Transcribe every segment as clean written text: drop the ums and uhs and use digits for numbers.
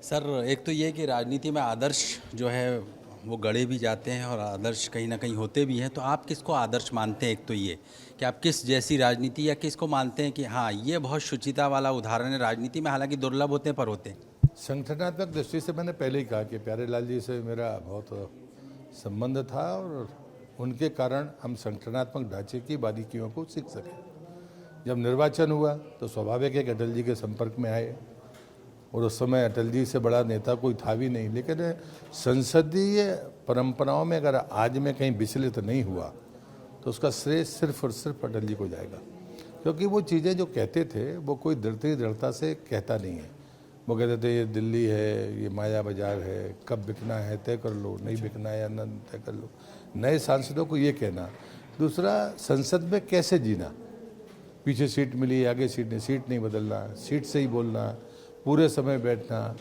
Sir, एक तो ये कि राजनीति में आदर्श जो है वो गढ़े भी जाते हैं और आदर्श कहीं ना कहीं होते भी हैं। तो आप किसको आदर्श मानते हैं? एक तो ये कि आप किस जैसी राजनीति या किसको मानते हैं कि हाँ ये बहुत शुचिता वाला उदाहरण है राजनीति में, हालांकि दुर्लभ होते हैं पर होते हैं। संगठनात्मक दृष्टि से मैंने पहले ही कहा कि प्यारेलाल जी से मेरा बहुत संबंध था और उनके कारण हम संगठनात्मक ढांचे की बारीकियों को सीख सके। जब निर्वाचन हुआ तो स्वाभाविक है कि अटल जी के संपर्क में आए और उस समय अटल जी से बड़ा नेता कोई था भी नहीं। लेकिन संसदीय परंपराओं में अगर आज में कहीं विचलित नहीं हुआ तो उसका श्रेय सिर्फ और सिर्फ अटल जी को जाएगा, क्योंकि वो चीज़ें जो कहते थे वो कोई दृढ़ता से कहता नहीं है। वो कहते थे ये दिल्ली है, ये माया बाजार है, कब बिकना है तय कर लो, नहीं बिकना है या न तय कर लो। नए सांसदों को ये कहना। दूसरा, संसद में कैसे जीना, पीछे सीट मिली आगे सीट नहीं बदलना, सीट से ही बोलना, पूरे समय बैठना,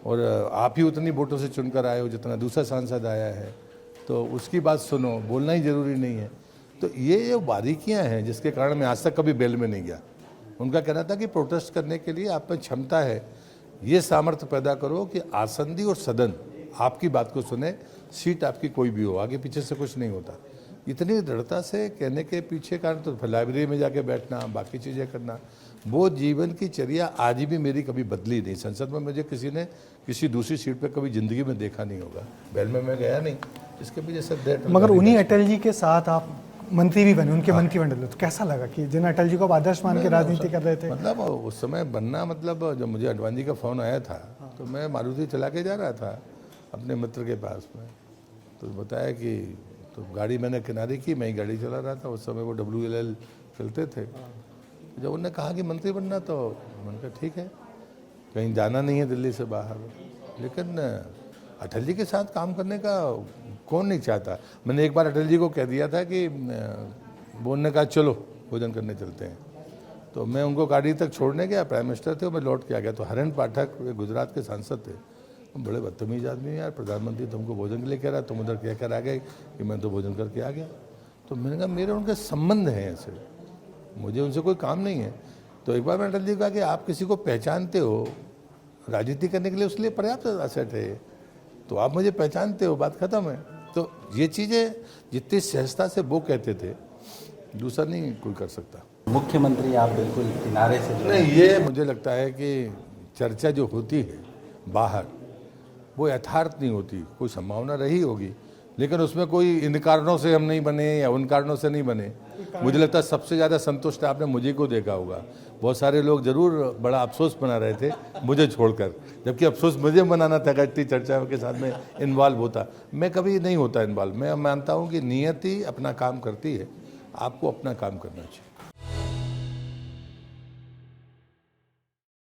और आप ही उतनी वोटों से चुनकर आए हो जितना दूसरा सांसद आया है, तो उसकी बात सुनो, बोलना ही जरूरी नहीं है। तो ये जो बारीकियां हैं जिसके कारण मैं आज तक कभी बेल में नहीं गया। उनका कहना था कि प्रोटेस्ट करने के लिए आप में क्षमता है, ये सामर्थ्य पैदा करो कि आसंदी और सदन आपकी बात को सुने, सीट आपकी कोई भी हो, आगे पीछे से कुछ नहीं होता। इतनी दृढ़ता से कहने के पीछे कारण तो फिर लाइब्रेरी में जाके बैठना, बाकी चीज़ें करना, वो जीवन की चर्या आज भी मेरी कभी बदली नहीं। संसद में मुझे किसी ने किसी दूसरी सीट पे कभी जिंदगी में देखा नहीं होगा। बेल में मैं गया नहीं, इसके पीछे सब। मगर उन्हीं अटल जी के साथ आप मंत्री भी बने, उनके मंत्रिमंडल में, तो कैसा लगा कि जिन अटल जी को आदर्श मान के राजनीति कर रहे थे? मतलब उस समय बनना, मतलब जब मुझे अडवाणी जी का फ़ोन आया था तो मैं मारुति चला के जा रहा था अपने मित्र के पास में, तो बताया कि तो गाड़ी मैंने किनारे की, मैं ही गाड़ी चला रहा था। उस समय वो WLL चलते थे। जब उन्होंने कहा कि मंत्री बनना तो मैंने कहा ठीक है, कहीं जाना नहीं है दिल्ली से बाहर। लेकिन अटल जी के साथ काम करने का कौन नहीं चाहता। मैंने एक बार अटल जी को कह दिया था कि वो ने कहा चलो भोजन करने चलते हैं, तो मैं उनको गाड़ी तक छोड़ने गया, प्राइम मिनिस्टर थे, मैं लौट के आ गया तो हरेन पाठक गुजरात के सांसद थे, बड़े बदतमीज आदमी यार, प्रधानमंत्री तुमको भोजन के लिए कह रहा, तुम उधर कह कर आ गए कि मैं तो भोजन करके आ गया। तो मैंने कहा मेरे उनके संबंध हैं ऐसे, मुझे उनसे कोई काम नहीं है। तो एक बार मैंने अटल जी कहा कि आप किसी को पहचानते हो, राजनीति करने के लिए उसके लिए पर्याप्त असेट है, तो आप मुझे पहचानते हो, बात खत्म है। तो ये चीज़ें जितनी सहजता से वो कहते थे, दूसरा नहीं कोई कर सकता। मुख्यमंत्री आप बिल्कुल किनारे से नहीं, ये मुझे लगता है कि चर्चा जो होती है बाहर वो यथार्थ नहीं होती। कोई संभावना रही होगी, लेकिन उसमें कोई इन कारणों से हम नहीं बने या उन कारणों से नहीं बने। मुझे लगता है सबसे ज़्यादा संतुष्ट आपने मुझे को देखा होगा। बहुत सारे लोग जरूर बड़ा अफसोस बना रहे थे मुझे छोड़कर, जबकि अफसोस मुझे बनाना था। इतनी चर्चा के साथ में इन्वॉल्व होता, मैं कभी नहीं होता इन्वॉल्व। मैं मानता हूँ कि नियति अपना काम करती है, आपको अपना काम करना चाहिए।